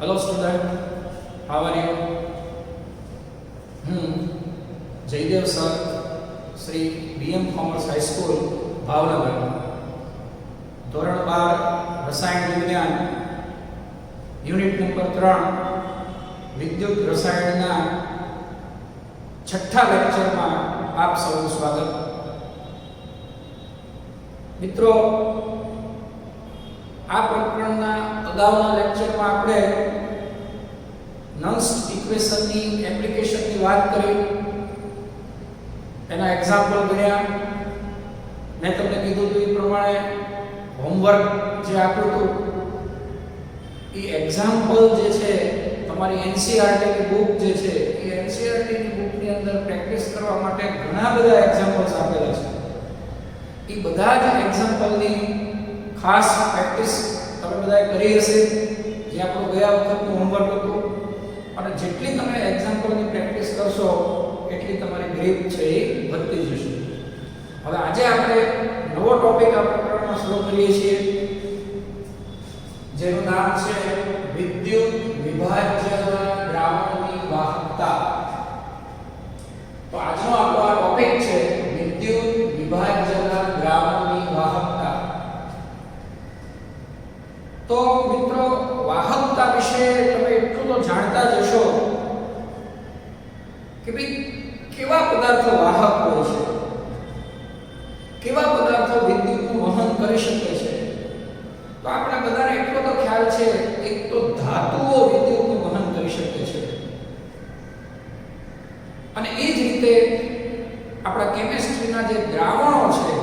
Hello student, how are you? Jaydev sir, Sri BM Commerce High School, Bhavnagar. ધોરણ 12 રસાયણ વિજ્ઞાન unit number 3 વિદ્યુત રસાયણના છઠ્ઠા લેક્ચરમાં આપ સૌનું સ્વાગત. મિત્રો, આ પ્રકરણના અગાઉના લેક્ચરમાં આપણે નન્સ્ટ ઇક્વેશનની એપ્લિકેશનની વાત કરી, એના એક્ઝામ્પલ ગણ્યા. મેં તમને કીધું હતું એ પ્રમાણે હોમવર્ક જે આપ્યું હતું એ એક્ઝામ્પલ જે છે તમારી એનસીઈઆરટી ની બુક જે છે એ એનસીઈઆરટી ની બુકની અંદર પ્રેક્ટિસ કરવા માટે ઘણા બધા એક્ઝામ્પલ્સ આપેલા છે. એ બધા જ એક્ઝામ્પલની ખાસ પ્રેક્ટિસ તમે બધાએ કરી હશે, જે આપણું ગયા વખતનું હોમવર્ક હતું. અને જેટલી તમે એક્ઝામ્પલની પ્રેક્ટિસ કરશો એટલી તમારી ગ્રીપ છે એ વધતી જશે. હવે આજે આપણે નવો ટોપિક આ પ્રકરણમાં શરૂ કરીએ છીએ, જેનું નામ છે વિદ્યુત વિભાજ્યના દ્રાવણની વાહકતા. તો આજનો આપણો આ ટોપિક છે વિદ્યુત વિભાજ્યના દ્રાવણની વાહકતા. તો મિત્રો, વાહકતા વિશે તમે એટલું તો જાણતા જ હશો કે ભાઈ કેવા પદાર્થો વાહક હોય છે, કેવા પદાર્થો વિદ્યુતનું વહન કરી શકે છે. તો આપણા બધાને એટલો તો ખ્યાલ છે, એક તો ધાતુઓ વિદ્યુતનું વહન કરી શકે છે, અને એ જ રીતે આપણા કેમિસ્ટ્રીના જે દ્રાવણો છે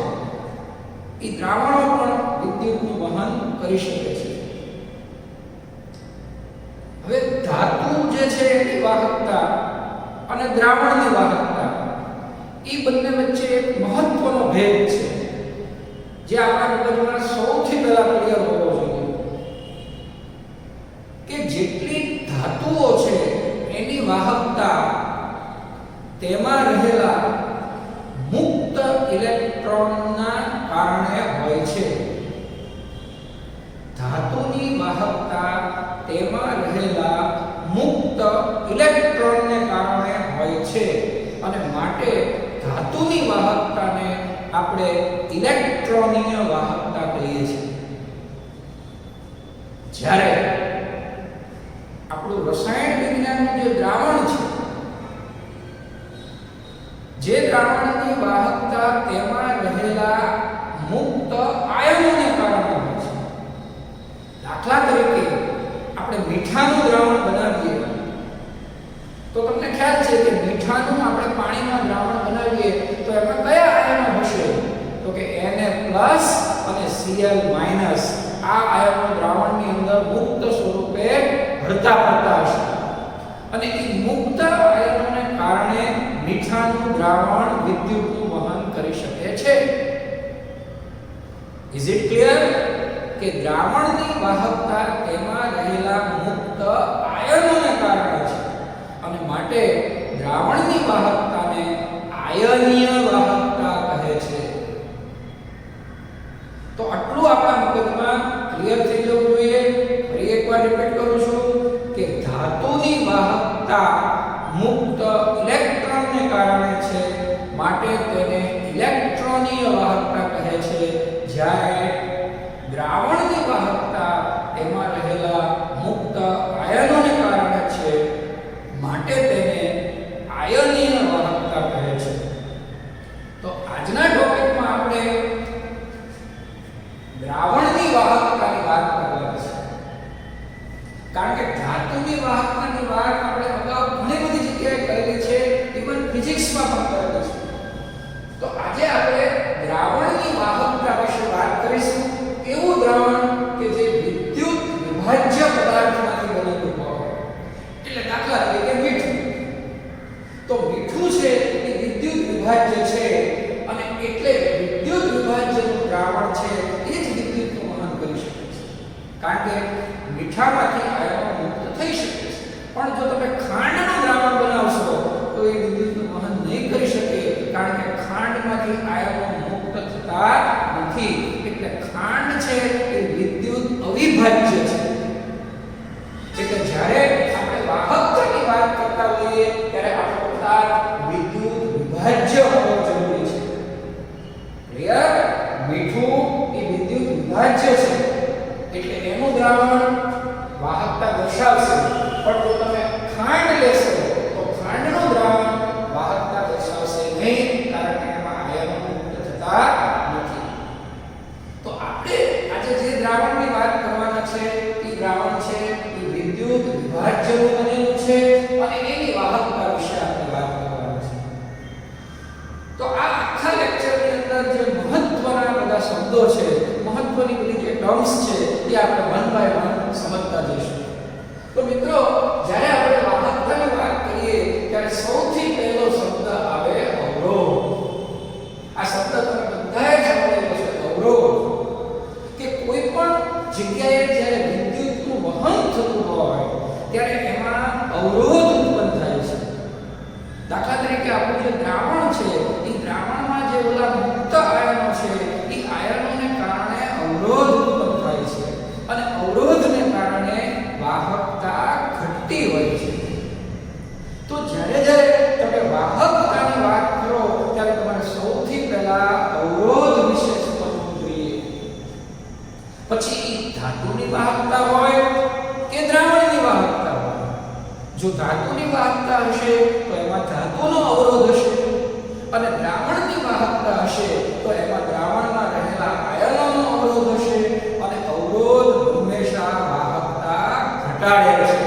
એ દ્રાવણો પણ વિદ્યુતનું વહન કરી શકે છે. હવે ધાતુ જે છે એની વાહકતા અને દ્રાવણની વાહકતા એ બંને વચ્ચે એક મહત્વનો ભેદ છે, જે આપણા મગજમાં સૌથી પહેલા ક્લિયર હોવો જોઈએ કે જેટલી ધાતુઓ છે એની વાહકતા તેમાં રહેલા મુક્ત ઇલેક્ટ્રોનના કારણે હોય છે. ધાતુની વાહકતા તેમાં રહેલા મુક્ત ઇલેક્ટ્રોનને કારણે હોય છે, અને માટે ધાતુની વાહકતાને આપણે ઇલેક્ટ્રોનીય વાહકતા કહીએ છીએ. જ્યારે આપણું રસાયણ વિજ્ઞાનનું જે દ્રાવણ છે, જે દ્રાવણની વાહકતા તેમાં રહેલા મુક્ત આયનોને કારણે હોય છે. દાખલા તરીકે આપણે મીઠાનું દ્રાવણ બનાવીએ તો તમને ખ્યાલ છે કે મીઠાનું આપણે પાણીમાં દ્રાવણ બનાવીએ તો એમાં કયા આયનો હશે? તો કે Na+ અને Cl-. આ આયનો દ્રાવણની અંદર મુક્ત સ્વરૂપે હરતા ફરતા હશે, અને એ મુક્ત આયનોને કારણે મીઠાનું દ્રાવણ વિદ્યુતનું વહન કરી શકે છે. ઇઝ ઇટ ક્લિયર કે દ્રાવણની વાહકતા તેમાં રહેલા મુક્ત આયનોને કારણે છે, અને માટે દ્રાવણની વાહકતાને આયનીય વાહકતા કહે છે. તો આટલું આપણા મગજમાં ક્લિયર થઈ જવું જોઈએ. ફરી એકવાર રિપીટ કરું છું કે ધાતુની વાહકતા મુક્ત ઇલેક્ટ્રોનને કારણે છે, માટે તેને ઇલેક્ટ્રોનીય વાહકતા કહે છે. જ્યારે દ્રાવણની વાહકતા તેમાં રહેલા મુક્ત આયનોને કારણે છે, માટે તેને આયનીય વાહકતા કહે છે. તો આજના ટોપિકમાં આપણે દ્રાવણની વાહકતાની વાત કરવાની છે, કારણ કે ધાતુની વાહકતાની વાત આપણે અગાઉ ઘણી બધી જગ્યાએ કરેલી છે, ઇવન ફિઝિક્સમાં પણ કરેલી છે. તો આજે આપણે દ્રાવણની વાહકતા વિશે વાત કરીશું. એવું દ્રાવણ કે જે વિદ્યુત વિભાજ્ય પદાર્થમાંથી બનેલું હોય, એટલે દાખલા તરીકે મીઠું. તો મીઠું છે એ વિદ્યુત વિભાજ્ય છે, અને એટલે વિદ્યુત વિભાજ્યનું દ્રાવણ છે એ જ વિદ્યુતનું વહન કરી શકે છે, કારણ કે મીઠામાંથી આયનો મુક્ત થઈ શકે છે. પણ જો તમે ખાંડનું દ્રાવણ બનાવશો તો એ વિદ્યુતનું વહન નહીં કરી શકે, કારણ કે ખાંડમાંથી આયનો મુક્ત થતા નથી. એટલે ખાંડ છે એ વિદ્યુત અવિભાજ્ય છે. એટલે વિભાજ્ય હોવો જરૂરી છે. ક્લિયર? મીઠું એ વિદ્યુત વિભાજ્ય છે એટલે એનું દ્રાવણ વાહકતા દર્શાવશે. પણ જો તમે ખાંડ લેશો તો ખાંડનું દ્રાવણ વાહકતા દર્શાવશે નહીં, કારણ કે એમાં આયનો મુક્ત થતા નથી. તો આપણે આજે જે દ્રાવણની વાત કરવાના છે એ દ્રાવણ છે એ વિદ્યુત વિભાજ્યનું બનેલું છે અને એની વાહકતા વિશે આપણે વાત કરવાના છે. તો આ આખા લેક્ચરની અંદર જે મહત્વના બધા શબ્દો છે, મહત્વની બધી જે ટર્મ્સ છે એ આપણે વન બાય વન સમજતા જઈશું. તો મિત્રો, જ્યારે આપણે વાહકતાની વાત કરીએ ત્યારે સૌથી પહેલો શબ્દ આવે અવરોધ. આ શબ્દ તમે બધાએ સાંભળેલો છે, અવરોધ. કે કોઈ પણ જગ્યાએ જ્યારે વિદ્યુતનું વહન થતું હોય ત્યારે એમાં અવરોધ ઉત્પન્ન થાય છે. દાખલા તરીકે આપણું જે દ્રાવણ છે એ દ્રાવણમાં જે ઓલા મુક્ત આયનો છે એ આયનોને કારણે અવરોધ ઉત્પન્ન થાય છે અને અવરોધને કારણે વાહકતા ઘટતી હોય છે. તો જ્યારે તમે વાહકતાની વાત કરો ત્યારે તમારે સૌથી પહેલા અવરોધ વિશે સમજવું જોઈએ. પછી ધાતુની વાહકતા હોય કે દ્રાવણની વાહકતા હોય. જો ધાતુની વાહકતા હશે તો એમાં ધાતુનો અવરોધ હશે અને દ્રાવણની વાહકતા હશે તો એમાં દ્રાવણમાં રહેલા આયનોનો અવરોધ હશે અને અવરોધ હંમેશા વાહકતા ઘટાડે છે.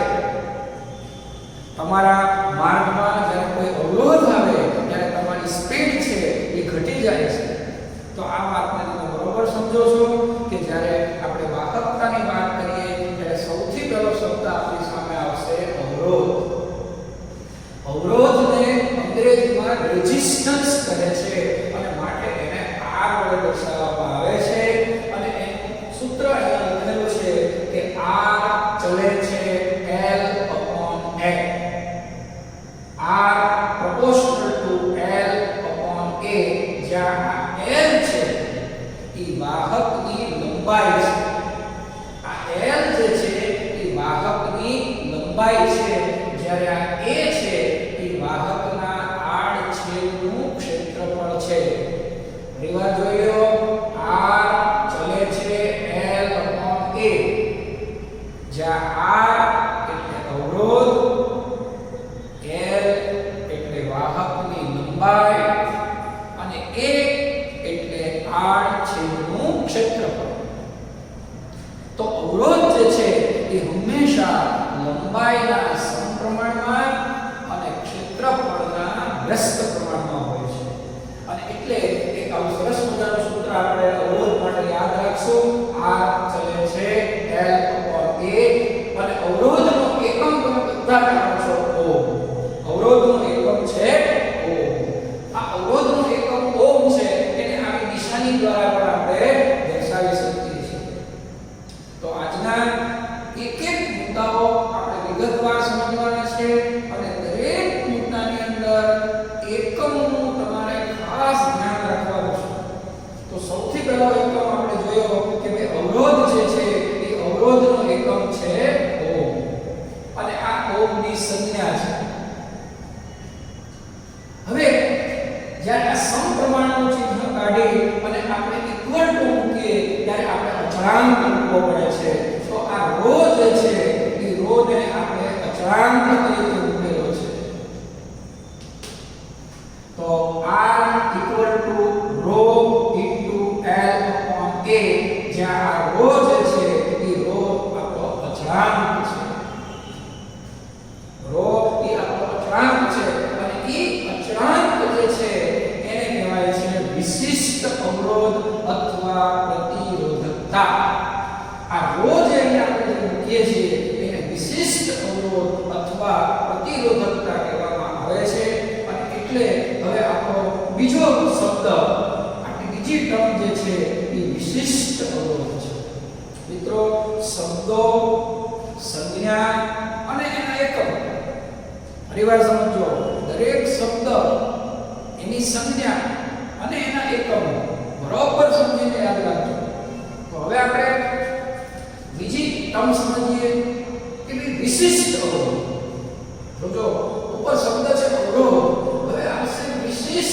તમારા માર્ગમાં જ્યારે કોઈ અવરોધ આવે ત્યારે તમારી સ્પીડ છે એ ઘટી જાય છે. તો આ વાતને તમે બરોબર સમજો છો કે જ્યારે આપણે વાહકતાની વાત કરીએ ત્યારે સૌથી પહેલો શબ્દ આપણી સામે આવશે અવરોધ. અવરોધને અંગ્રેજીમાં રેઝિસ્ટન્સ કહે છે અને માટે એને R વડે દર્શાવવામાં આવે છે અને એનું સૂત્ર અહીંયા લખેલું છે કે R ચલે છે L/A. R proportional to L/A, જ્યાં L છે એ વાહકની લંબાઈ છે. આ L જે છે એ વાહકની લંબાઈ છે, જ્યારે આ A છે એ વાહકના આડછેદનું ક્ષેત્રફળ છે. ફરીવાર જોઈ લો, R ચલે છે L/A, જ્યાં R એટલે અવરોધ, L એટલે વાહકની લંબાઈ અને A એટલે આડછેદનું ક્ષેત્રફળ. તો અવરોધ જે છે એ હંમેશા લંબાઈના સમપ્રમાણમાં અને ક્ષેત્રફળના વ્યસ્ત પ્રમાણમાં હોય છે. અને એટલે એક આવું સરસ મજાનું સૂત્ર આપણે અવરોધ માટે યાદ રાખશું. R ચલે છે L/A અને અવરોધનો એકમ તમે બધા જાણો છો, ઓહમ. અવરોધનો એકમ છે ઓહમ. આ અવરોધનો એકમ ઓહમ છે એને આવી નિશાની દ્વારા પણ આપણે દર્શાવી શકીએ છીએ. તો આજના એક એક મુદ્દાઓ આપણે વિગતવાર સમજવાના છે અને દરેક મુદ્દાની અંદર એકમનું તમારે ખાસ ધ્યાન રાખવાનું છે. તો સૌથી પહેલો એકમ આપણે જોયો કે ભાઈ અવરોધ જે છે એ અવરોધનો એકમ છે ઓહમ અને આ ઓહમની સંજ્ઞા છે. હવે જ્યારે આ સમપ્રમાણનું ચિહ્ન કાઢી અને આપણે ઇક્વલ ટુ મૂકીએ ત્યારે આપણે અચળાંક મૂકવો પડે છે. તો આ રો જે છે એ રો ને આપણે અચળાંક તરીકે મૂકેલો છે. તો R equal to rho into L/A, જ્યાં આ રો જે છે એ રો આપણો અચળાંક છે. રો એ આપણો અચળાંક છે અને એ અચળાંક જે છે એને કહેવાય છે વિશિષ્ટ અવરોધ અથવા પ્રતિરોધકતા. આ રો જે અહીંયા આપણે મૂકીએ છીએ એને વિશિષ્ટ અવરોધ અથવા પ્રતિરોધકતા કહેવામાં આવે છે. અને એટલે હવે આપણો બીજો શબ્દ, આપણી બીજી ટર્મ જે છે એ વિશિષ્ટ અવરોધ છે. મિત્રો, શબ્દો, સંજ્ઞા અને એના એકમ ફરીવાર સમજો. દરેક શબ્દ, એની સંજ્ઞા અને એના એકમ બરોબર સમજીને યાદ રાખજો. તો હવે આપણે બીજી ટર્મ સમજીએ કે વિશિષ્ટ અવરોધ. જો ઉપર શબ્દ છે અવરોધ, હવે આવશે વિશિષ્ટ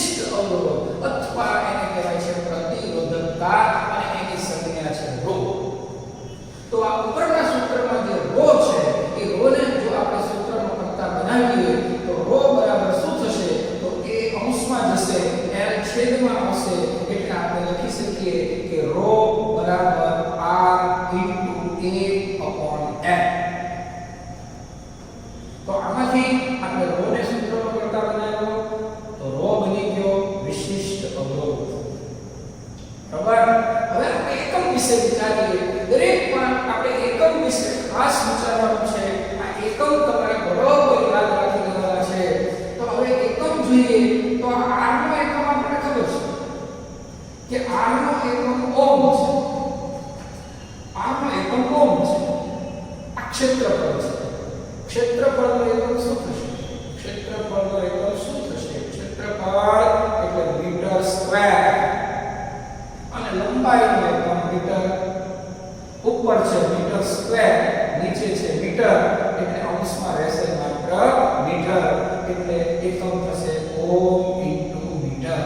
છેદમાં આવશે એટલે આપણે લખી શકીએ કે rho બરાબર r into a/n. તો આમાંથી આપણે rho ને સૂત્રમાં કરતા બનાવ્યો તો rho બની ગયો વિશિષ્ટ અવરોધ. બરાબર. હવે આપણે એકમ વિશે વિચારીએ. દરેક પણ આપણે એકમ વિશે ખાસ વિચારવાનું છે. આ એકમ તમારે બરોબર યાદ રાખી લેવાના છે. તો હવે એકમ જોઈએ તો આ r નો એકમ આપણને ખબર છે કે r નો એકમ ઓહમ છે. r નો એકમ ઓહમ છે. આ ક્ષેત્રફળ છે. ક્ષેત્રફળનો એકમ શું થશે? ક્ષેત્રફળનો એકમ શું થશે? ક્ષેત્રફળ એટલે મીટર સ્ક્વેર અને લંબાઈનો એકમ મીટર. ઉપર છે મીટર સ્ક્વેર, નીચે છે મીટર એટલે અંશમાં રહેશે માત્ર મીટર એટલે એકમ થશે ઓહમ ઇન્ટુ મીટર.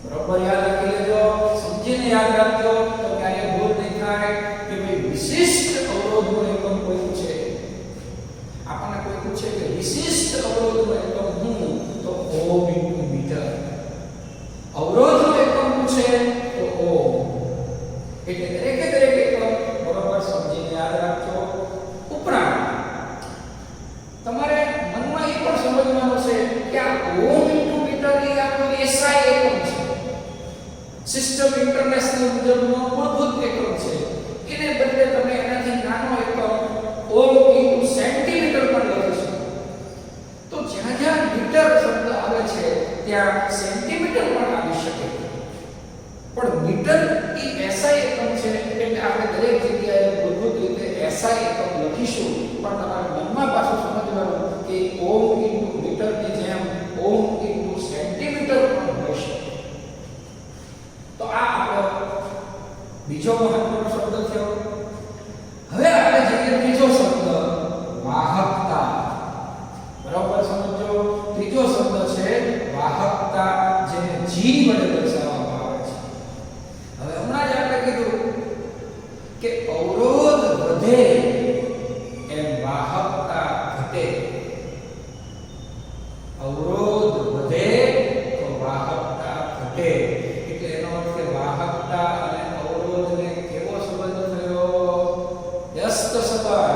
બરોબર યાદ રાખી લેજો. સમજીને યાદ રાખજો તો ક્યારે ભૂલ નહીં થાય કે ભાઈ વિશિષ્ટ અવરોધનો એકમ કોઈ છે. આપણને કોઈ પૂછે કે વિશિષ્ટ અવરોધનો એકમ શું તો ઓહમ ઇન્ટુ મીટર. અવરોધનો એકમ પૂછે તો ઓહમ. એટલે દરેક એકમ બરોબર સમજીને યાદ રાખજો. ઉપરાંત તમારે મનમાં એ પણ સમજવાનું છે કે આ ઓહમ ઇન્ટુ મીટર એ આપણો SI એકમ છે. સિસ્ટમ ઇન્ટરનેશનલ મુજબનો મૂળભૂત એકમ છે. એને બદલે તમે એનાથી નાનો એકમ ઓહમ ઇન્ટુ સેન્ટીમીટર પણ લખી શકો. તો જ્યાં જ્યાં મીટર શબ્દ આવે છે ત્યાં સેન્ટીમીટર પણ આવી શકે. પણ મીટર એ SI એકમ છે એટલે આપણે દરેક જગ્યાએ મૂળભૂત રીતે SI એકમ લખીશું. પણ તમારા મનમાં પાછું સમજવાનું કે ઓહમ ઇન્ટુ મીટરની જેમ ઓહમ ઇન્ટુ સેન્ટીમીટર પણ હોઈ શકે. તો આ આપણો બીજો મહત્વનો શબ્દ થયો. હવે આપણે જોઈએ ત્રીજો શબ્દ વાહકતા. બરાબર સમજો. ત્રીજો શબ્દ છે વાહકતા, જેને G વડે દર્શાવવામાં આવે છે. હવે હમણાં જ આપણે કીધું કે અવરોધ વધે એમ વાહકતા ઘટે. અવરોધ વધે તો વાહકતા ઘટે. એટલે એનો અર્થ કે વાહકતા અને અવરોધને કેવો સંબંધ થયો? વ્યસ્ત સંબંધ.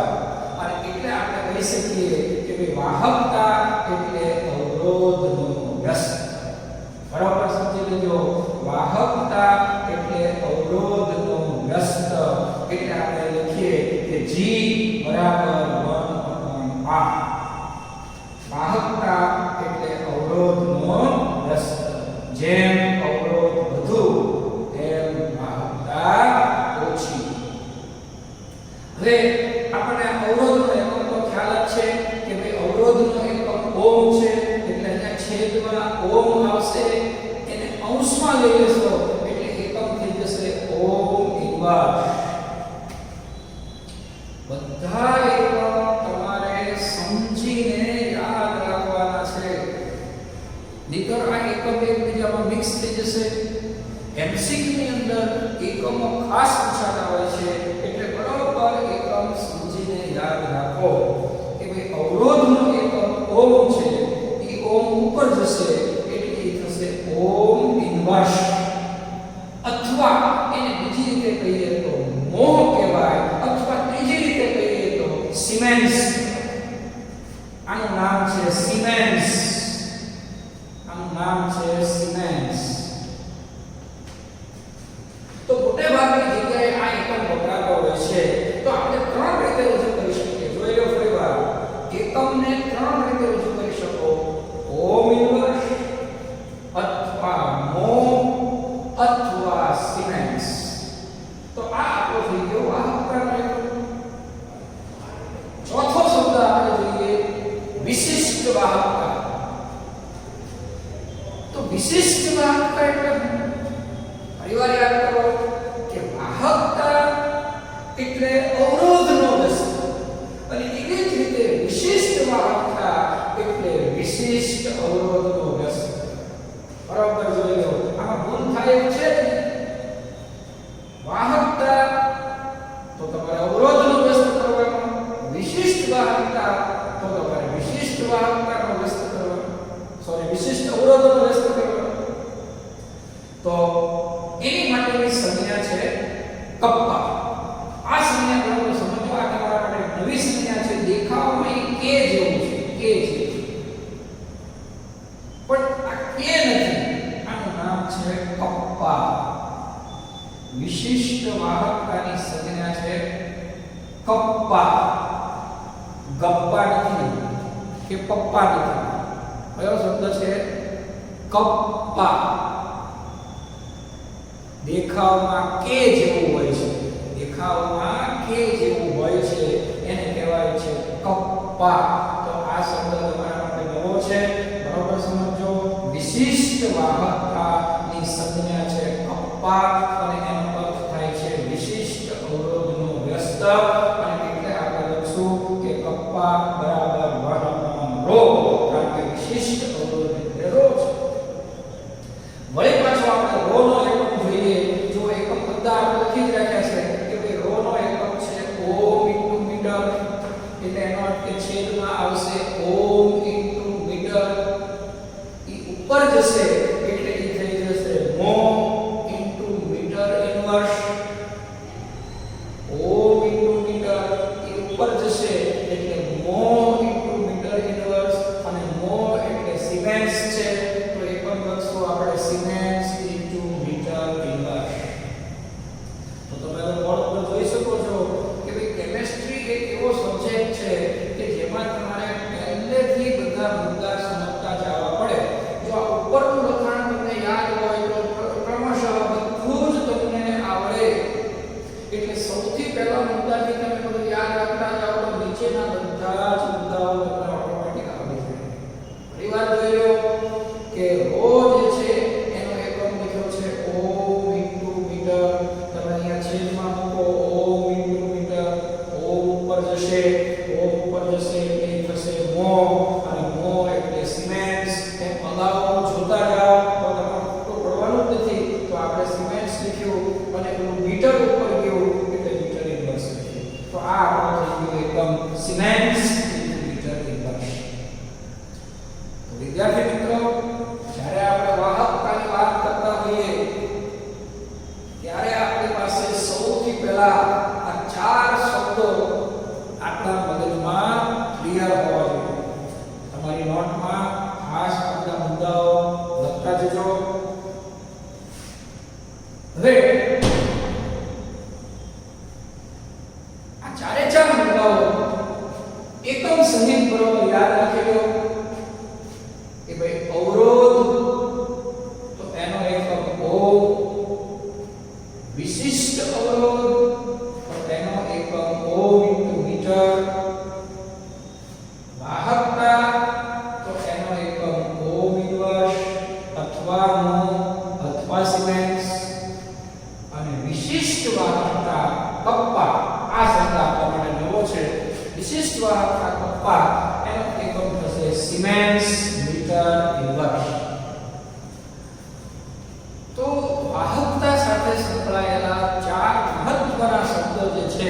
અને એટલે આપણે કહી શકીએ કે ભાઈ વાહકતા એટલે અવરોધનો વ્યસ્ત. બરાબર સમજી લેજો. વાહકતા એટલે અવરોધનો વ્યસ્ત. એટલે આપણે લખીએ કે G બરાબર 1/r. વાહકતા એટલે અવરોધનો વ્યસ્ત. જેમ અવરોધ વધુ તેમ વાહકતા ઓછી. હવે આપણે અવરોધનો એકમ તો ખ્યાલ જ છે કે ભાઈ અવરોધનો એકમ ઓહમ છે એટલે અહીંયા છેદમાં ઓહમ આવશે. એને અંશમાં લઈ લેશો એટલે એકમ થઈ જશે ઓહમ ઇન્વર્સ. બધા એકમ તમારે સમજીને યાદ રાખવાના છે. નહીંતર આ એકમ એકબીજામાં મિક્સ થઈ જશે. MCQ ની અંદર એકમો ખાસ પૂછાતા હોય છે એટલે બરોબર એકમ સમજીને યાદ રાખો કે ભાઈ અવરોધનો એકમ ઓહમ છે. એ ઓહમ ઉપર જશે એટલે એ થશે ઓહમ ઇન્વર્સ. અથવા એને બીજી રીતે કહીએ તો મોહ કહેવાય. અથવા ત્રીજી રીતે કહીએ તો સિમેન્સ. આનું નામ છે સિમેન્સ. આનું નામ છે સિમેન્સ. તો મોટે ભાગની જગ્યાએ આ એકમ વપરાતો હોય છે. તો આપણે ત્રણ રીતે રજૂ કરી શકીએ. જોઈ લો ફરીવાર. એકમને ત્રણ રીતે રજૂ કરી શકો. ઓહમ ઇન્વર્સ અથવા મોહ અથવા સિમેન્સ. તો આ આપણો થઈ ગયો વાહકતાનો એકમ. ચોથો શબ્દ આપણે જોઈએ વિશિષ્ટ વાહકતા. તો વિશિષ્ટ વાહકતા એટલે ફરીવાર યાદ કરો કે વાહકતા એટલે અવરોધનો વ્યસ્ત. અને એવી જ રીતે વિશિષ્ટ વાહકતા એટલે વિશિષ્ટ અવરોધનો વ્યસ્ત. બરાબર જોઈ લો. આમાં ભૂલ થાય એમ છે જ નહીં. વાહકતા તો તમારે અવરોધનો વ્યસ્ત કરવાનો. વિશિષ્ટ વાહકતા તો તમારે વિશિષ્ટ વાહકતાનો વ્યસ્ત કરવાનો. વિશિષ્ટ અવરોધનો વ્યસ્ત કરવાનો. છે કપ્પા. વિશિષ્ટ વાહકતાની સંજ્ઞા છે કપ્પા. ગપ્પા નથી કે પપ્પા નથી. કયો શબ્દ છે? કપ્પા. દેખાવમાં કે જેવું હોય છે, દેખાવમાં કે જેવું હોય છે એને કહેવાય છે કપ્પા. તો આ શબ્દ તમારા માટે નવો છે, બરોબર સમજો. વિશિષ્ટ વાહકતાની સંજ્ઞા છે કપ્પા અને એનો અર્થ થાય છે વિશિષ્ટ અવરોધનો વ્યસ્ત. અને એટલે આપણે લખશું કે કપ્પા બરાબર વર્ણન રો, કારણ કે વિશિષ્ટ અવરોધ એટલે રો છે. વળી પાછો આપણે રો નો એકમ જોઈએ. જો એકમ બધા આપણે લખી જ રાખ્યા છે કે ભાઈ રો નો એકમ છે ઓમ ઇન્ટુ મીટર, એટલે એનો અર્થ કે છેદમાં આવશે ઓમ ઇન્ટુ મીટર. ઈ ઉપર જશે એટલે ઈ થઈ જશે મો ઇન્ટુ મીટર ઇન્વર્સ. ઓમ ઇન્ટુ મીટર ઈ ઉપર જશે એટલે મો ઇન્ટુ મીટર ઇન્વર્સ. અને મો એટલે સિમેન્સ છે, તો એકમ લખશું આપણે સિમેન્સ ઇન્ટુ મીટર ઇન્વર્સ. તો તમે હવે બોર્ડ પર જોઈ શકો છો કે ભાઈ કેમિસ્ટ્રી એક એવો સબ્જેક્ટ છે કે જેમાં તમારે પહેલેથી બધા મુદ્દા સમજતા જવા પડે. જો આ ઉપરનું લખાણ તમને યાદ હોય તો ક્રમશઃ બધું જ તમને આવડે. એટલે સૌથી પહેલા મુદ્દાથી તમે બધું યાદ રાખતા જાઓ તો નીચેના બધા જ મુદ્દાઓ તમને ઓટોમેટિક આવડી જાય. ફરી વાર જોઈ લો કે રો જે છે એનો એકમ લખ્યો છે ઓમ ઇન્ટુ મીટર. તમે અહીંયા છેદમાં મૂકો ઓમ ઇન્ટુ મીટર. ઓમ ઉપર જશે, ઓમ ઉપર જશે એટલે થશે મો, અને મો એટલે સિમેન્સ. એમ અગાઉ જોતા જાઓ તો તમારે ખોટું પડવાનું જ નથી. તો આપણે સિમેન્સ લખ્યું અને પેલું મીટર ઉપર ગયું એટલે મીટર ઇન્વર્સ લખ્યું. તો આ આપણો થઈ ગયો એકમ સિમેન્સ ઇન્ટુ મીટર ઇન્વર્સ. તો વિદ્યાર્થી મિત્રો, જ્યારે આપણે વાહકતાની વાત કરતા હોઈએ ત્યારે આપણી પાસે સૌથી પહેલા આ ચાર શબ્દો આપણા મગજમાં ક્લિયર હોવા જોઈએ. તમારી નોટમાં ખાસ બધા મુદ્દાઓ લખતા જજો. હવે આ ચારે ચાર મુદ્દાઓ એકમ સહિત બરોબર યાદ રાખી લો કે ભાઈ અવરોધ તો એનો એકમ ઓમ, વિશિષ્ટ અવરોધ તો એનો એકમ ઓમ ઇન્ટુ મીટર, વાહકતા તો એનો એકમ ઓમ ઇન્વર્સ અથવા મો અથવા સિમેન્સ, અને વિશિષ્ટ વાહકતા કપ્પા. આ શબ્દ આપવા માટે નવો છે. વિશિષ્ટ વાહકતા કપ્પા એનો એકમ થશે સિમેન્સ મીટર ઇન્વર્સ. તો વાહકતા સાથે સંકળાયેલા ચાર મહત્વના શબ્દો જે છે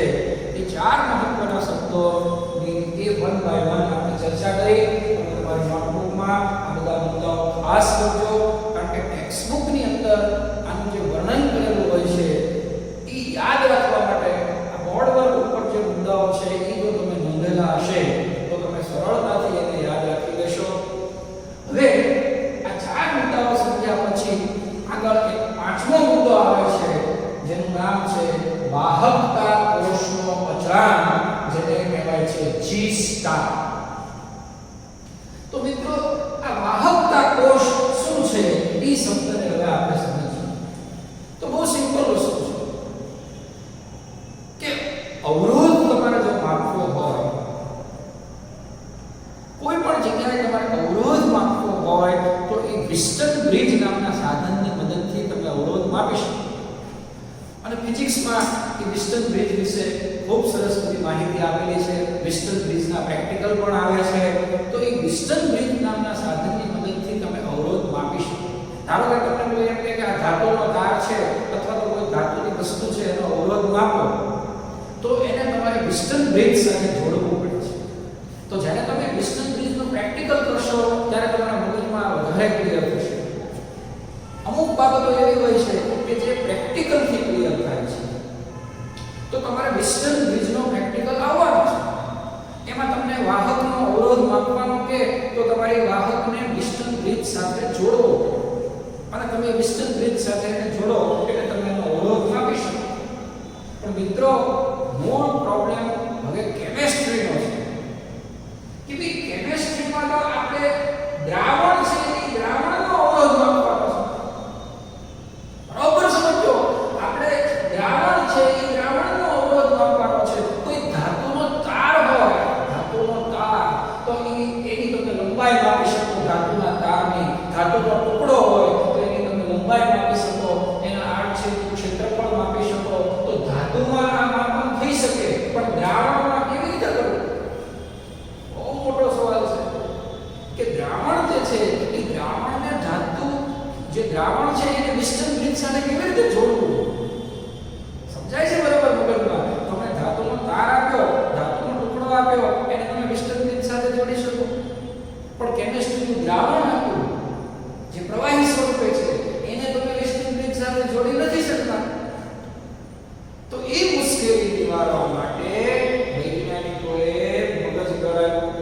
એ ચાર મહત્વના શબ્દોની એ વન બાય વન આપણે ચર્ચા કરી. અને તમારી નોટબુકમાં આ બધા મુદ્દાઓ ખાસ લખજો, કારણ કે ટેક્સ્ટબુક ની અંદર આનું જે વર્ણન કરેલું હોય છે એ યાદ રાખવા માટે આ બોર્ડ પર ઉપર જે મુદ્દાઓ છે એ જો તમે નોંધેલા હશે તો તમે સરળતાથી એને યાદ રાખી લેશો. હવે આ ચાર મુદ્દાઓ સમજ્યા પછી આગળ એક પાંચમો મુદ્દો આવે છે જેનું નામ છે વાહકતા કોષનો અચળાંક, જેને કહેવાય છે G સ્ટાર. તો મિત્રો, આ વાહકતા કોષ શું છે એ શબ્દને હવે આપણે સમજીએ. તો બહુ સિમ્પલ વસ્તુ છે કે અવરોધ તમારે જો માપવો હોય, કોઈ પણ જગ્યાએ તમારે અવરોધ માપવો હોય તો એ વિસ્ટન બ્રિજ નામના સાધનની મદદથી તમે અવરોધ માપી શકો. અને ફિઝિક્સમાં એ વિસ્ટન બ્રિજ વિશે ખૂબ સરસ બધી માહિતી આપેલી છે. વિસ્ટન બ્રિજના પ્રેક્ટિકલ પણ આવ્યા છે. તો એ વિસ્ટન બ્રિજ નામના સાધનની મદદથી તમે અવરોધ માપી શકો. ધારો કે તમને કોઈ એમ કહે કે આ ધાતુનો તાર છે અથવા તો કોઈ ધાતુની વસ્તુ છે એનો અવરોધ માપો, તો એને તમારે વિસ્ટન બ્રિજ સાથે જોડવું પડે છે. તો જ્યારે તમે વિસ્ટન બ્રિજનું પ્રેક્ટિકલ કરશો ત્યારે તમારા મગજમાં વધારે ક્લિયર થશે. અમુક બાબતો એવી હોય છે કે જે પ્રેક્ટિકલથી ક્લિયર થાય છે. તો તમારે વિસ્ટન બ્રિજનો પ્રેક્ટિકલ આવવાનો છે. એમાં તમને વાહકનો અવરોધ માપવાનો કે તો તમારી વાહકને વિસ્ટન બ્રિજ સાથે જોડવો. અને તમે તમે વિસ્ટન બ્રિજ સાથે એને જોડો એટલે તમે એનો અવરોધ માપી શકો. પણ મિત્રો મૂળ પ્રોબ્લેમ હવે કેમિસ્ટ્રીનો છે કે ભાઈ કેમિસ્ટ્રીમાં તો આપણે દ્રાવણ છે એ દ્રાવણનો અવરોધ માપવાનો છે. બરોબર સમજો, આપણે દ્રાવણ છે એ દ્રાવણનો અવરોધ માપવાનો છે. કોઈ ધાતુનો તાર હોય, ધાતુનો તાર, તો એની તમે લંબાઈ માપી શકો. ધાતુના તારની, ધાતુનો ટુકડો હોય તો એની તમે લંબાઈ માપી શકો, એના આડછેદનું ક્ષેત્રફળ માપી શકો. તો ધાતુમાં આ માપન થઈ શકે, પણ દ્રાવણમાં કેવી રીતે કરવું? બહુ મોટો સવાલ છે કે દ્રાવણ જે છે એ દ્રાવણને ધાતુ જે દ્રાવણ છે એને વિસ્ટન બ્રિજ સાથે કેવી રીતે જોડવું? સમજાય છે બરાબર મગજમાં? તમે ધાતુનો તાર આપ્યો, ધાતુનો ટુકડો આપ્યો, એને તમે વિસ્ટન બ્રિજ સાથે જોડી શકો. પણ કેમિસ્ટ્રીનું દ્રાવણ આપ્યું જે પ્રવાહી સ્વરૂપે છે એને તમે વિસ્ટન બ્રિજ સાથે જોડી નથી શકતા. તો એ મુશ્કેલી નિવારવા માટે વૈજ્ઞાનિકોએ મગજ દોડાવ્યું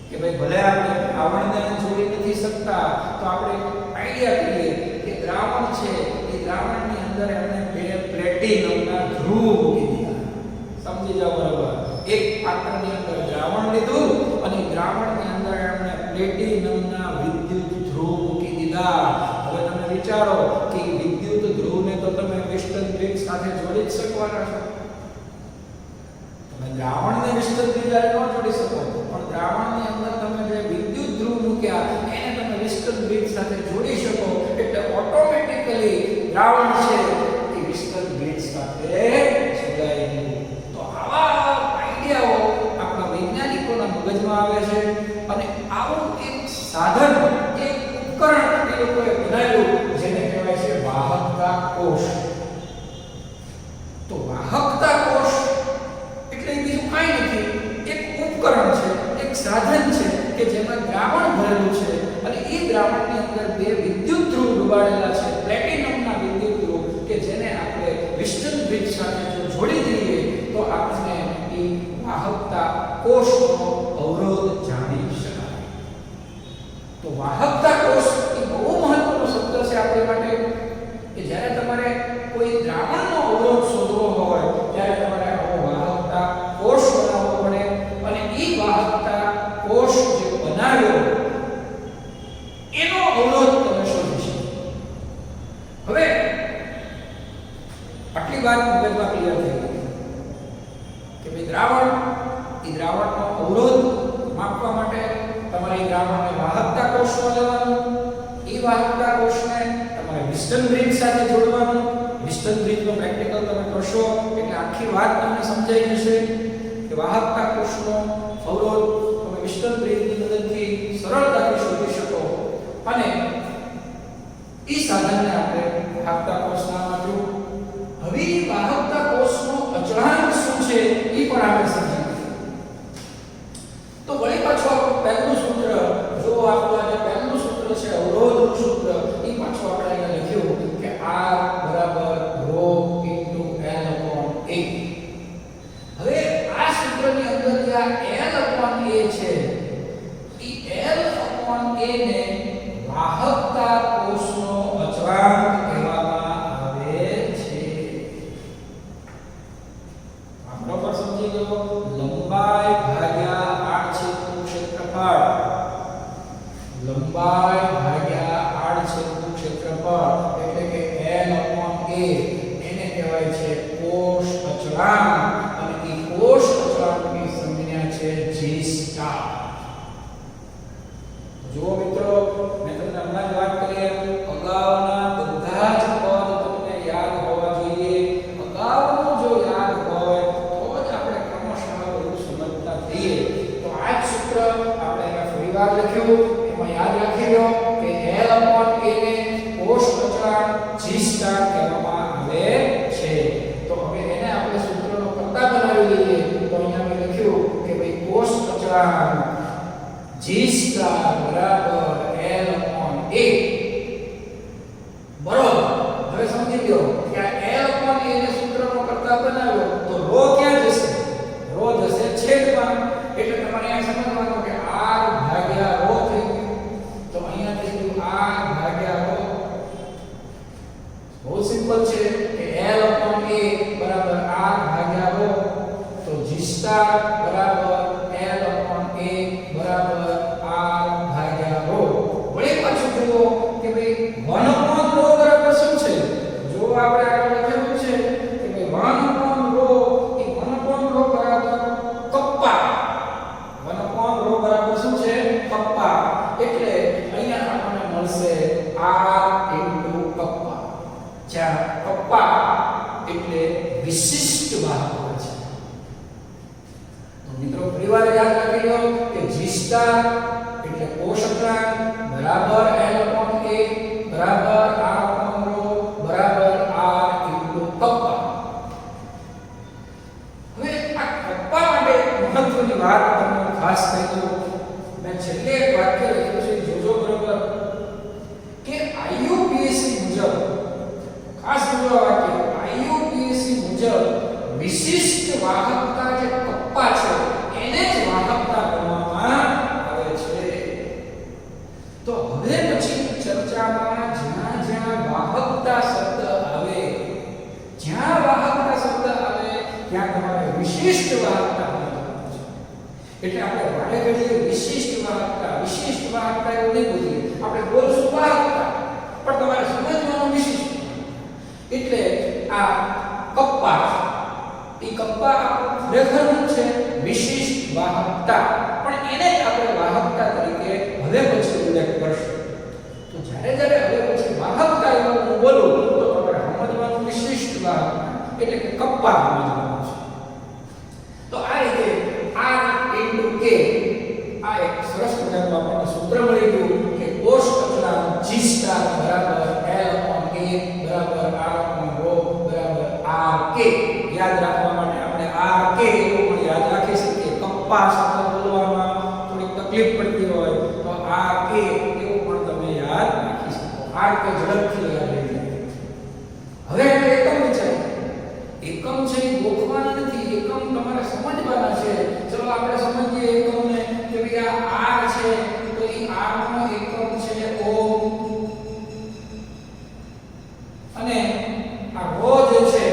કે ભાઈ ભલે આપણે દ્રાવણને જોડી નથી શકતા તો આપણે આઈડિયા કરીએ કે દ્રાવણ છે એ દ્રાવણની અંદર એમને બે પ્લેટિનમના ધ્રુવ મૂકી દીધા. સમજી જાઓ બરાબર? એક પાત્રની અંદર દ્રાવણ લીધું અને દ્રાવણની અંદર એમને પ્લેટિનમના વિદ્યુત ધ્રુવ મૂકી દીધા. હવે તમે વિચારો કે વિદ્યુત ધ્રુવને તો તમે વિસ્ટન બ્રિજ સાથે જોડી જ શકવાના છો. તમે દ્રાવણને વિસ્ટન બ્રિજ સાથે ન જોડી શકો, પણ દ્રાવણની અંદર તમે જે વિદ્યુત ધ્રુવ મૂક્યા એને તમે વિસ્ટન બ્રિજ સાથે જોડી શકો. એટલે ઓટોમેટિકલી દ્રાવણ છે એ વિસ્ટન બ્રિજ સાથે જોડાઈ ગયું. તો આવા આઈડિયાઓ આપણા વૈજ્ઞાનિકોના મગજમાં આવે છે અને આવું એક સાધન, એક ઉપકરણ એ લોકોએ બનાવ્યું જેને કહેવાય છે વાહકતા કોષ. તો વાહકતા કોષ એટલે બીજું કાંઈ નથી, એક ઉપકરણ છે, એક સાધન છે કે જેમાં દ્રાવણ ભરેલું છે અને એ દ્રાવણની અંદર બે વિદ્યુત ધ્રુવ ડુબાડેલા છે, પ્લેટિનમના વિદ્યુત ધ્રુવ, કે જેને આપણે વિસ્ટન બ્રિજ સાથે જો જોડી દઈએ તો આપણે એ વાહકતા કોષનો અવરોધ જાણી શકાય. તો વાહકતા કોષ એ બહુ મહત્વનો શબ્દ છે આપણી માટે કે જ્યારે તમારે કોઈ દ્રાવણનો અવરોધ શોધવો હોય ત્યારે તમારે આવો વાહકતા કોષ બનાવવો પડે અને એ વાહકતા કોષ જે બનાવ્યો એનો અવરોધ તમે શોધી શકો. હવે આટલી વાત મગજમાં ક્લિયર થઈ ગઈ કે ભાઈ દ્રાવણ, એ દ્રાવણનો અવરોધ માપવા માટે તમારે દ્રાવણને વાહકતા કોષમાં લેવાનું, એ વાહકતા કોષને તમારે વિસ્ટન બ્રિજ સાથે જોડવાનું. વિસ્ટન બ્રિજનો પ્રેક્ટિકલ તમે કરશો એટલે આખી વાત તમને સમજાઈ જશે કે વાહકતા કોષનો અવરોધ તમે વિસ્ટન બ્રિજની મદદથી સરળતાથી શોધી શકો. અને એ સાધનને આપણે વાહકતા કોષ નામ આપ્યું. હવે વાહકતા કોષનો અચળાંક શું છે એ પણ આપણે સમજીએ. તો વળી પાછો પહેલું સૂત્ર, જો આપણું જે પહેલું સૂત્ર છે અવરોધનું સૂત્ર, એ પાછું આપણે અહીંયા લખ્યું કે R બરાબર ρ * L/A. હવે આ સૂત્રની અંદર જે આ L/A છે એ L/A ને વાહકતા કોષનો અચળાંક કહેવામાં આવે છે. બરાબર સમજી ગયો? લંબાઈ ભાગ્યા આડછેદનું ક્ષેત્રફળ, લંબાઈ ભાગ્યા આડછેદનું ક્ષેત્રફળ એટલે કે L/A એને કહેવાય છે કોષ અચળાંક અને એ કોષ અચળાંકની સંજ્ઞા છે G*. જુઓ મિત્રો, મેં તમને હમણાં જ વાત કરી અગાઉના બધા જ પદ તમને યાદ હોવા જોઈએ. અગાઉનું જો યાદ હોય તો જ આપણે ક્રમશઃ બધું સમજતા થઈએ. તો આ જ સૂત્ર આપણે અહીંયા ફરીવાર લખ્યું, એમાં યાદ રાખી લો કે L/A ને કોષ અચળાંક G* કહેવામાં આવે છે. તો હવે એને આપણે સૂત્રનો કરતા બનાવી લઈએ. તો અહીંયા મેં લખ્યું કે ભાઈ કોષ અચળાંક G* બરાબર L/A. બરોબર. હવે સમજી લો કે આ L/A ને સૂત્રનો કરતા બનાવ્યો તો ρ ક્યાં જશે? ρ જશે છેદમાં. એટલે તમારે અહીં સમજવાનું કે R ભાગ્યા ρ થઈ ગયું. તો અહીંયા થઈ ગયું R ભાગ્યા ρ R into કપ્પા. જ્યાં કપ્પા એટલે વિશિષ્ટ વાહકતા છે. તો મિત્રો ફરીવાર યાદ રાખી લો કે G સ્ટાર એટલે કોષ અચળાંક બરાબર L upon A બરાબર R upon rho બરાબર R into કપ્પા. હવે આ કપ્પા માટે મહત્વની વાત તમને ખાસ કહી દઉં. મેં છેલ્લે એક વાક્ય લખ્યું છે, જોજો બરાબર, કે IUPAC મુજબ, ખાસ જોજો આ વાક્ય, IUPAC મુજબ વિશિષ્ટ વાહકતા જે કપ્પા છે એને જ વાહકતા ગણવામાં આવે છે. તો હવે પછી ચર્ચામાં જ્યાં જ્યાં વાહકતા શબ્દ આવે, જ્યાં વાહકતા શબ્દ આવે ત્યાં તમારે વિશિષ્ટ વાહકતા ગણવાનું છે. એટલે આપણે વારે ઘડીએ વિશિષ્ટ વાહકતા એવું નહીં બોલીએ, આપણે બોલશું વાહકતા, પણ તમારે સમજવાનું વિશિષ્ટ. એટલે આ કપ્પા, એ કપ્પા ખરેખર શું છે? વિશિષ્ટ વાહકતા, પણ એને જ આપણે વાહકતા તરીકે હવે પછી ઉલ્લેખ કરશું. તો જ્યારે હવે પછી વાહકતા એવું હું બોલું તો તમારે સમજવાનું વિશિષ્ટ વાહકતા એટલે કે કપ્પા સમજવાનું છે. તો આ રીતે R into K, આ એક સરસ મજાનું આપણને સૂત્ર મળી ગયું કે કોષ અચળાંક G સ્ટાર બરાબર L upon A બરાબર R upon rho બરાબર RK. યાદ રાખવા માટે આપણે RK એવું પણ યાદ રાખી શકીએ. કપ્પા શબ્દ બોલવામાં થોડી તકલીફ પડતી હોય તો RK એવું પણ તમે યાદ રાખી શકો. RK ઝડપથી યાદ રહી જાય. હવે આપણે એકમ વિચારીએ. એકમ છે એ ગોખવાના નથી, એકમ તમારે સમજવાના છે. ચલો આપણે સમજીએ એકમને કે ભાઈ આ R છે તો એ R નો એકમ છે ઓમ, અને આ rho જે છે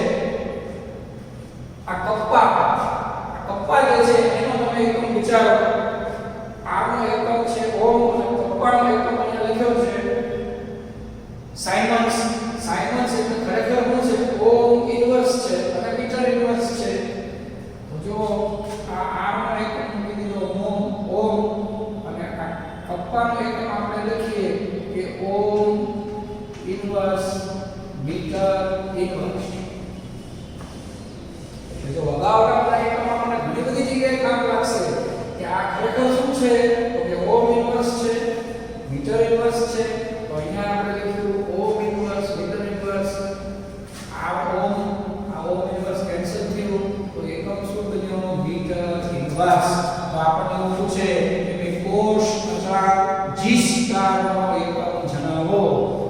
આ કપ્પા જે છે એનો તમે એકમ વિચારો. R નો એકમ છે ઓમ અને કપ્પાનો એકમ અહીંયા લખ્યો છે સાયમન્સ. સાયમન્સ એટલે ખરેખર શું છે? ઓમ ઇન્વર્સ છે અને મીટર ઇન્વર્સ છે. તો જો આ R નો એકમ મૂકી દીધો ઓમ, અને આ કપ્પાનો એકમ આપણે લખીએ કે ઓમ ઇન્વર્સ મીટર ઇન્વર્સ. જો અગાઉના એકમમાં મને ઘણી બધી જગ્યાએ કામ લાગશે કે આ ખરેખર શું છે? તો કે ઓમ ઇન્વર્સ છે, મીટર ઇન્વર્સ છે. તો અહીંયા આપણે લખ્યું ઓમ ઇન્વર્સ મીટર ઇન્વર્સ. આ ઓમ ઇન્વર્સ કેન્સલ થયું તો એકમ શું બન્યો? Metre inverse. તો આપણને એવું પૂછે કે કોષ અચળાંક G સ્ટાર નો એકમ જણાવો.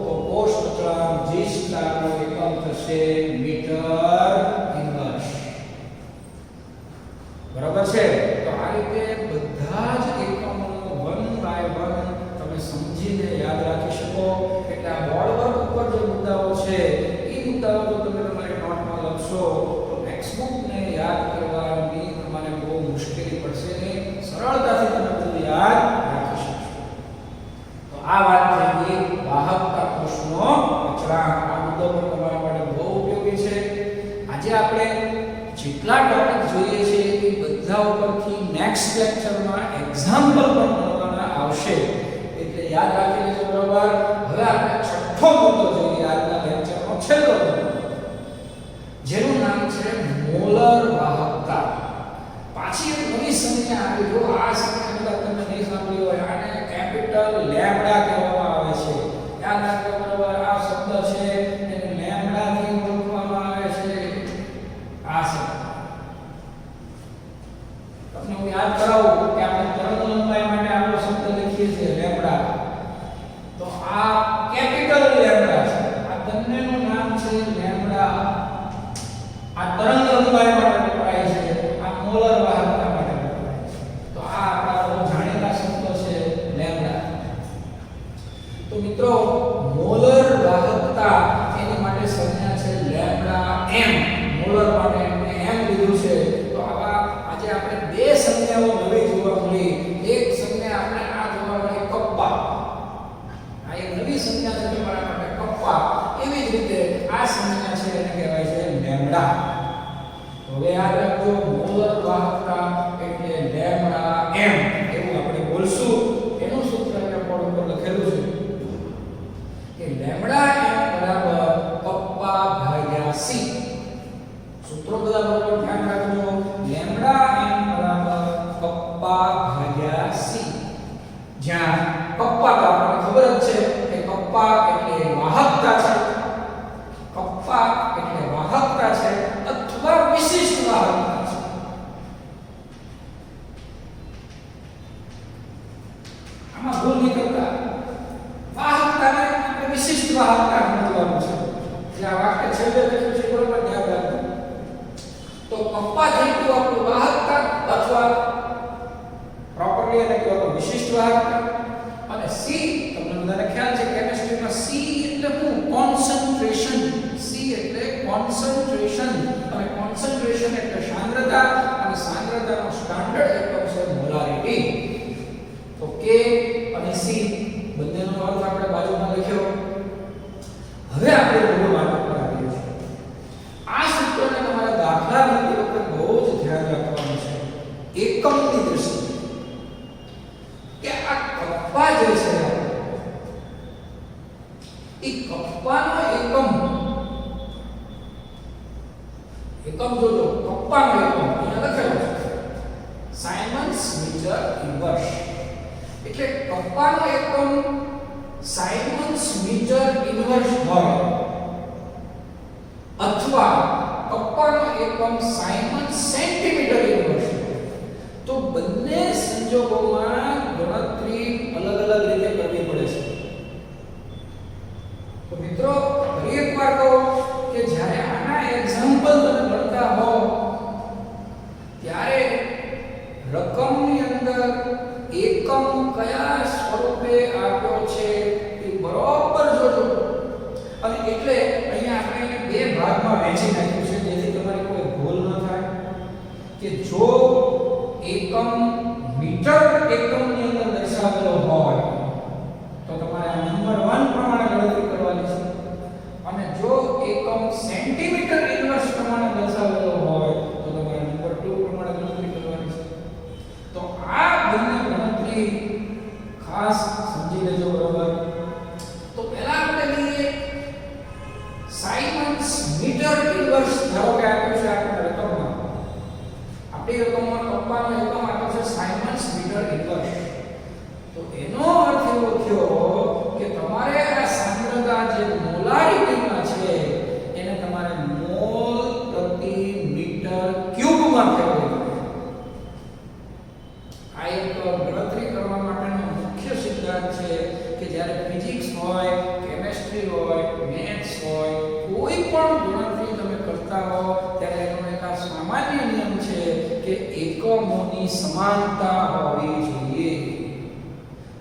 તો કોષ અચળાંક G સ્ટાર નો એકમ થશે મીટર ઇન્વર્સ. બરાબર છે? તો આ રીતે બધા જ એકમોનો 1 બાય 1 તમે સમજીને યાદ રાખી શકો. એટલે આ બોર્ડ વર્ક ઉપર જે મુદ્દાઓ છે એ મુદ્દાઓ જો તમે તમારી નોટમાં લખશો તો ટેક્સ્ટબુકને યાદ કરવાની તમારે બહુ મુશ્કેલી પડશે નહીં, સરળતાથી તમે બધું યાદ રાખી શકશો. તો આ વાત થઈ ગઈ વાહકતા કોષનો અચળાંક. આ મુદ્દો પણ તમારા માટે બહુ ઉપયોગી છે. આજે આપણે જેટલા ટોપિક જોઈએ છે એ બધા ઉપરથી નેક્સ્ટ લેક્ચરમાં એક્ઝામ્પલ પણ મળવાના આવશે. એટલે યાદ રાખી લેજો બરાબર. હવે આપણે છઠ્ઠો મુદ્દો જોઈએ આજના લેક્ચરનો છેલ્લો મુદ્દો, જેનું નામ છે મોલર વાહકતા. પાછી એક નવી સંખ્યા આવી. જો આ સંખ્યા કદાચ તમે નહીં સાંભળી હોય, આને કેપિટલ લેમ્બડા કહેવામાં આવે છે. યાદ રાખજો બરાબર. આ શબ્દ છે એને લેમ્બડા થી ઓળખવામાં આવે છે. આ શબ્દ તમને હું યાદ કરાવું કે આપણે તરંગ લંબાઈ માટે આપણો શબ્દ લખીએ છીએ લેમ્બડા. તો આ કેપિટલ લેમ્બડા છે. આ બંનેનું નામ છે લેમ્બડા. આ તરંગ લંબાઈ માટે વપરાય છે, આ મોલર વાહકતા માટે વપરાય છે. તો આ આપણા જાણીતા શબ્દો છે લેમ્બડા. તો મિત્રો મોલર વાહકતા એની માટે સંજ્ઞા છે લેમ્બડા m. મોલર માટે એમ લીધું છે. તો આવા આજે આપણે બે સંજ્ઞાઓ નવી જોવા મળી. એક સંજ્ઞા આપણે આ જોવા મળી કપ્પા. આ એક નવી સંજ્ઞા છે તમારા માટે કપ્પા. એવી જ રીતે આ સંજ્ઞા છે એને કહેવાય છે લેમ્બડા. તો હવે યાદ રાખજો મોલર વાહકતા એટલે લેમ્બડા m એવું આપણે બોલશું. એનું સૂત્ર અહીંયા બોર્ડ ઉપર લખેલું છે. કપ્પા એટલે વાહકતા છે, કપ્પા એટલે વાહકતા છે અથવા વિશિષ્ટ વાહકતા છે. આમાં ભૂલ નહીં કરતા. વાહકતાને આપણે વિશિષ્ટ વાહકતા સમજવાનું છે. જે આ વાક્ય છેલ્લે લખ્યું છે બરોબર યાદ રાખો. તો કપ્પા જેટલું આપણું વાહકતા અથવા પ્રોપરલી એને કહેવાય વિશિષ્ટ વાહકતા. અને સી તમને બધાને ખ્યાલ છે કેમિસ્ટ્રીમાં સી એટલે શું? કોન્સન્ટ્રેશન. સી એટલે કોન્સન્ટ્રેશન અને કોન્સન્ટ્રેશન એટલે સાંદ્રતા અને સાંદ્રતાનો સ્ટાન્ડર્ડ એકમ છે મોલારિટી. તો કે અને સી બંનેનો અર્થ આપણે બાજુમાં લખ્યો. હવે આપણે બોલો વાત પર આવીએ છીએ. આ સૂત્રને તમારા દાખલા ગણતી વખતે બહુ જ ધ્યાન રાખવાનું છે એકમની દ્રષ્ટિએ કે આ કપ્પા જે છે એ કપ્પાનો એકમ જોજો. કપ્પાનો એકમ અહીંયા લખેલો છે સાયમન્સ મીટર ઇન્વર્સ. એટલે કપ્પાનો એકમ સાયમન્સ મીટર ઇન્વર્સ હોય અથવા કપ્પાનો એકમ સાયમન્સ સેન્ટીમીટર ઇન્વર્સ હોય તો બંને સંજોગોમાં ગણતરી અલગ અલગ રીતે કરવી પડે છે. તો મિત્રો ફરી એકવાર કહો કે જ્યારે આના એક્ઝામ્પલ તમે ગણતા હો ત્યારે રકમની અંદર એકમ કયા સ્વરૂપે આપ્યો છે એ બરોબર જોજો. અને એટલે અહીંયા આપણે એને બે ભાગમાં વહેંચી નાખ્યું છે જેથી તમારી કોઈ ભૂલ ન થાય. કે જો એકમ મીટર એકમની અંદર દર્શાવેલો હોય તો તમારે આ નંબર 1 પ્રમાણે ગણતરી કરવાની છે. અને જો એકમ સેન્ટીમીટર ઇન્વર્સ પ્રમાણે દર્શાવેલો હોય તો તમારે નંબર 2 પ્રમાણે ગણતરી કરવાની છે. તો આ બંને ગણતરી ખાસ સમજી લેજો બરોબર. તો પહેલા આપણે લઈએ સાયમન્સ મીટર ઇન્વર્સ. ધારો કે આપ્યું છે આપણે રકમમાં, આપણી રકમમાં કપ્પાનો એકમ આપ્યો છે સાયમન્સ મીટર ઇન્વર્સ. તો એનો અર્થ એવો થયો કે તમારે આ સાંદ્રતા જે મોલારિટીમાં છે એને તમારે મોલ પ્રતિ મીટર ક્યુબમાં ફેરવવી પડે. આ એક ગણતરી કરવા માટેનો મુખ્ય સિદ્ધાંત છે કે જ્યારે ફિઝિક્સ હોય, કેમિસ્ટ્રી હોય, મેથ્સ હોય, કોઈ પણ ગણતરી તમે કરતા હો ત્યારે એનો એક આ સામાન્ય નિયમ છે કે એકમોની સમાનતા હોવી જોઈએ.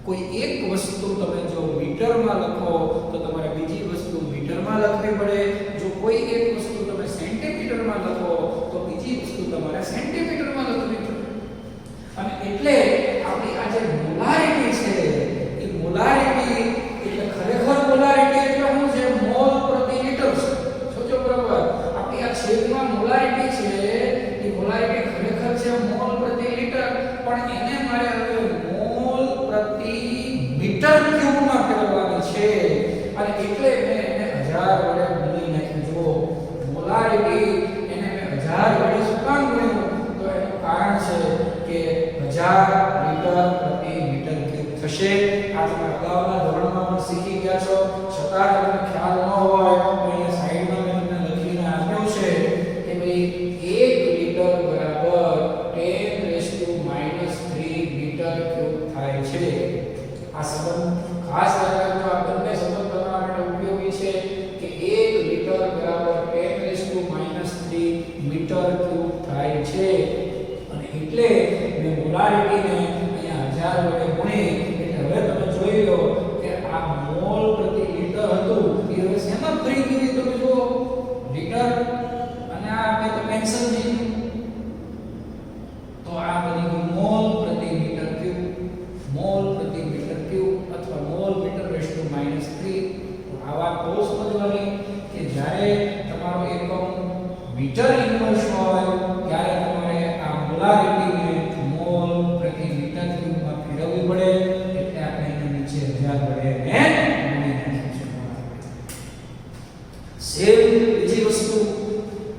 કોઈ એક વસ્તુ તમે જો મીટરમાં લખો તો તમારે બીજી વસ્તુ મીટરમાં લખવી પડે. જો કોઈ એક વસ્તુ તમે સેન્ટીમીટરમાં લખો તો બીજી વસ્તુ તમારે સેન્ટીમીટરમાં લખવી પડે. અને એટલે આપણી આ જે મોલારિટી છે એ મોલારિટી એટલે ખરેખર મોલારિટી એટલે શું છે? મોલ પ્રતિ લિટર છે. સોચો બરાબર. આપણી આ છેદમાં મોલારિટી છે એ મોલારિટી ખરેખર છે મોલ પ્રતિ લિટર, પણ એને મારે હવે મોલ પ્રતિ મીટર ક્યુબમાં ફેરવવાની છે. અને એટલે મેં એને 1000 વડે ગુણી નાખ્યું. જો મોલારિટી એને મેં 1000 વડે શું કામ ગુણ્યું? તો એનું કારણ છે કે 1000 લિટર પ્રતિ મીટર ક્યુબ થશે. આ તમે અગાઉના ધોરણમાં પણ શીખી ગયા છો, છતાં તમને ખ્યાલ ન હોય તો અહીંયા સાઈડમાં મેં તમને લખીને આપ્યું છે કે ભાઈ 1 લિટર બરાબર 10⁻³ મીટર ક્યુબ થાય છે. આ સંબંધ ખાસ યાદ રાખજો. આ બંને સંબંધ તમારા માટે ઉપયોગી છે કે 1 લિટર બરાબર 10⁻³ મીટર ક્યુબ થાય છે. અને એટલે મેં મોલારિટીને અહીંયા 1000 વડે ગુણી. એટલે હવે તમે જોઈ લો કે આ મોલ પ્રતિ લિટર હતું એ હવે શેમાં ફરી ગયું? તમે જુઓ લિટર અને આ આપણે તો પેન્સિલ નહીં. તો આ બની ગયું મોલ પ્રતિ મીટર ક્યુબ. મોલ પ્રતિ મીટર ક્યુબ અથવા મોલ મીટર⁻³ આવા તો સમજવાની કે જ્યારે તમારો એકમ મીટર ઇન્વર્સ હોય ત્યારે તમારે આ મોલારિટીને મોલ પ્રતિ મીટર ક્યુબમાં ફેરવવી પડે. એટલે આપણે એને નીચે 1000 વડે ગુણી નાખ્યું છે. સેમ બીજી વસ્તુ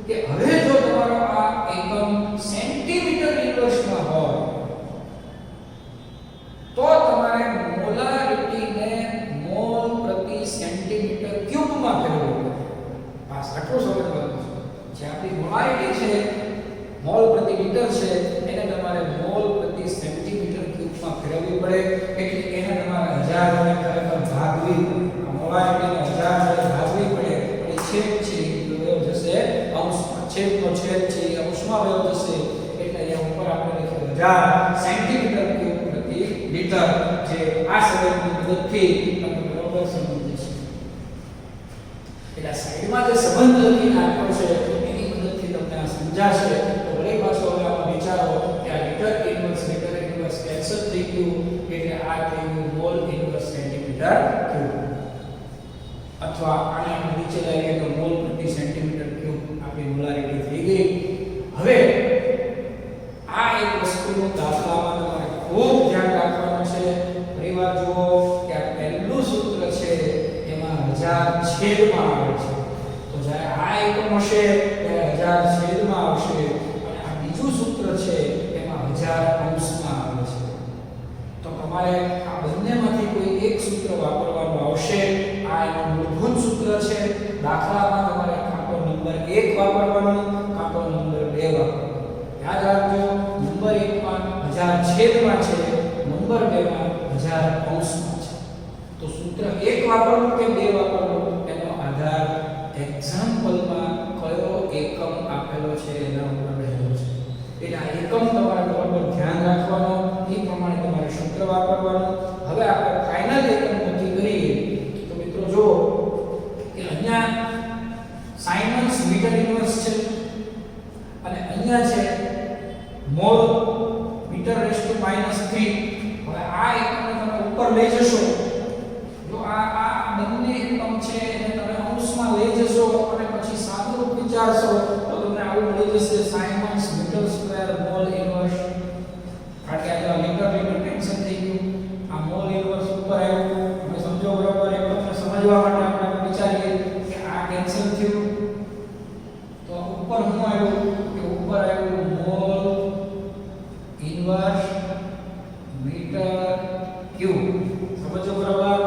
કે હવે જો તમારો આ એકમ સેન્ટીમીટર ઇન્વર્સમાં હોય તો તમારે મોલારિટીને મોલ પ્રતિ છે એને તમારે મોલ પ્રતિ સેન્ટીમીટર ક્યુબમાં ફેરવવી પડે એટલે એને તમારે 1000 વડે ખરેખર ભાગવી પડે. આ મોલારિટીને 1000 વડે ભાગવી પડે અને છેદ છે એ વયો જશે અંશમાં. છેદનો છેદ છે એ અંશમાં વયો જશે એટલે અહીંયા ઉપર આપણે લખ્યું 1000 સેન્ટીમીટર ક્યુબ પ્રતિ લિટર. જે આ સંબંધની મદદથી તમે બરોબર સમજી જશો. એટલે સાઈડમાં જે સંબંધ લખીને આપ્યો છે એની મદદથી તમને આ સમજાશે. તો વળી પાછો હવે આમાં વિચારો કે આ લિટર ઇન્વર્સ કેન્સલ થઈ ગયું એટલે આ થઈ ગયું મોલ ઇન્વર્સ સેન્ટીમીટર ક્યુબ. અથવા આને આપણે નીચે લાવીએ તો મોલ પ્રતિ સેન્ટીમીટર ક્યુબ આપણી મોલારિટી થઈ ગઈ. હવે આ એક વસ્તુનું દાખલામાં તમારે ખૂબ ધ્યાન રાખવાનું છે. ફરીવાર જુઓ કે આ પહેલું સૂત્ર છે એમાં 1000 છેદમાં આવે છે. તો જ્યારે આ એકમ હશે ત્યારે 1000 છેદમાં આવશે અને આ બીજું સૂત્ર છે એમાં 1000 અંશમાં આવે છે. તો તમારે આ બંનેમાંથી કોઈ એક સૂત્ર વાપરવાનું આવશે. આ એનું મૂળભૂત સૂત્ર છે. દાખલામાં તમારે કાં તો નંબર 1 વાપરવાનો કાં તો નંબર 2 વાપરવાનો. યાદ રાખજો નંબર 1 માં 1000 છેદમાં છે, નંબર 2 માં 1000 અંશમાં છે. તો સૂત્ર 1 વાપરવું કે 2 વાપરવું એનો આધાર એક્ઝામ્પલમાં કયો એકમ આપેલો છે એના ઉપર રહેલો છે. એટલે આ એકમ તમારે બરાબર ધ્યાન રાખવાનો, એ પ્રમાણે તમારે સૂત્ર વાપરવાનું. હવે આપણે ફાઇનલ એકમ નક્કી કરીએ તો મિત્રો જો કે અહીંયા સાયમન્સ મીટર ઇન્વર્સ છે અને અહીંયા છે મોલ મીટર રેઝ ટુ -3. હવે આ એકમને તમે ઉપર લઈ જશો. જો આ બંને એકમ છે એને તમે અંશમાં લઈ જશો અને પછી સાદુરૂપ વિચારશો તો તમને આવું મળી જશે siemens metre square mole inverse. કારણ કે આ મીટર કેન્સલ થઈ ગયું. આ મોલ ઇન્વર્સ ઉપર આવ્યું. તમે સમજો બરાબર. એકમને સમજવા માટે આપણે વિચારીએ કે આ કેન્સલ થયું તો ઉપર શું આવ્યું કે ઉપર આવ્યું મોલ ઇન્વર્સ મીટર ક્યુબ. સમજો બરાબર.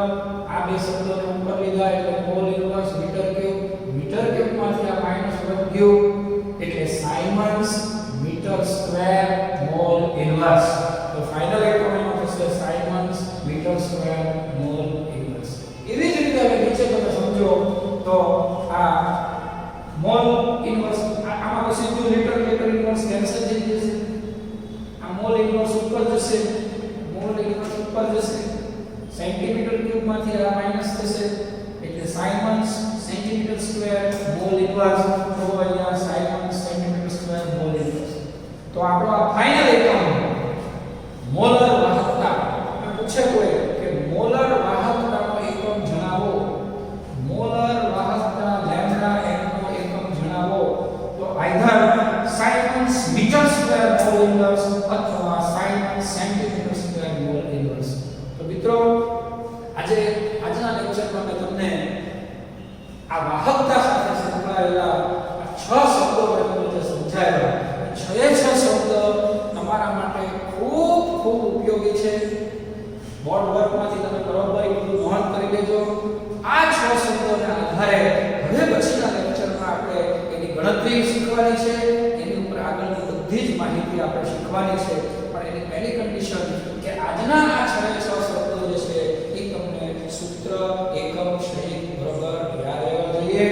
આ બે શબ્દોને ઉપર લીધા એટલે મોલ ઇન્વર્સ મીટર ક્યુબમાંથી આ માઈનસ વધ્યું એટલે siemens metre square mole inverse. તો ફાઇનલ એકમ એનો થશે siemens metre square mole inverse. એવી જ રીતે હવે નીચે તમે સમજો તો આ મોલ ઇન્વર્સ આમાં તો સીધું લિટર ઇન્વર્સ કેન્સલ થઈ જશે. આ મોલ ઇન્વર્સ ઉપર જશે, મોલ ઇન્વર્સ ઉપર જશે. સેન્ટીમીટર ક્યુબમાંથી આ માઈનસ થશે એટલે Symons centimetre square mole inverse. તો અહીંયા Symons centimetre square mole inverse. તો આપણો આ ફાઇનલ એકમ મોલર વાહકતા. પૂછે કોઈ કે મોલર વાહકતાનો એકમ જણાવો. મોલર વાહકતા લેમ્ડા એકનો એકમ જણાવો. તો either siemens metre square mole inverse અથવા siemens centimetre square mole inverse. તો મિત્રો આજના લેક્ચરમાં મેં તમને આ વાહકતા સાથે સંકળાયેલા આ 6 શબ્દો મેં તમને સમજાવ્યા. 6 શબ્દ તમારા માટે ખૂબ ખૂબ ઉપયોગી છે. બોર્ડ વર્કમાંથી તમે બરોબર એટલું નોંધ કરી લેજો. આ 6 શબ્દોના આધારે હવે પછીના લેક્ચરમાં આપણે એની ગણતરી શીખવાની છે. એની ઉપર આગળની બધી જ માહિતી આપણે શીખવાની છે. પણ એની પહેલી કન્ડિશન કે આજના આ 6 શબ્દો જે છે એ તમને સૂત્ર એકમ સહિત બરોબર યાદ રહેવા જોઈએ.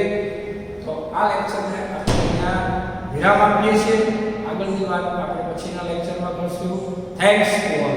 તો આ લેક્ચરને આપણે અહીંયા વિરામ આપીએ છીએ. આગળની વાત આપણે પછીના લેક્ચરમાં કરશું. Thanks to all.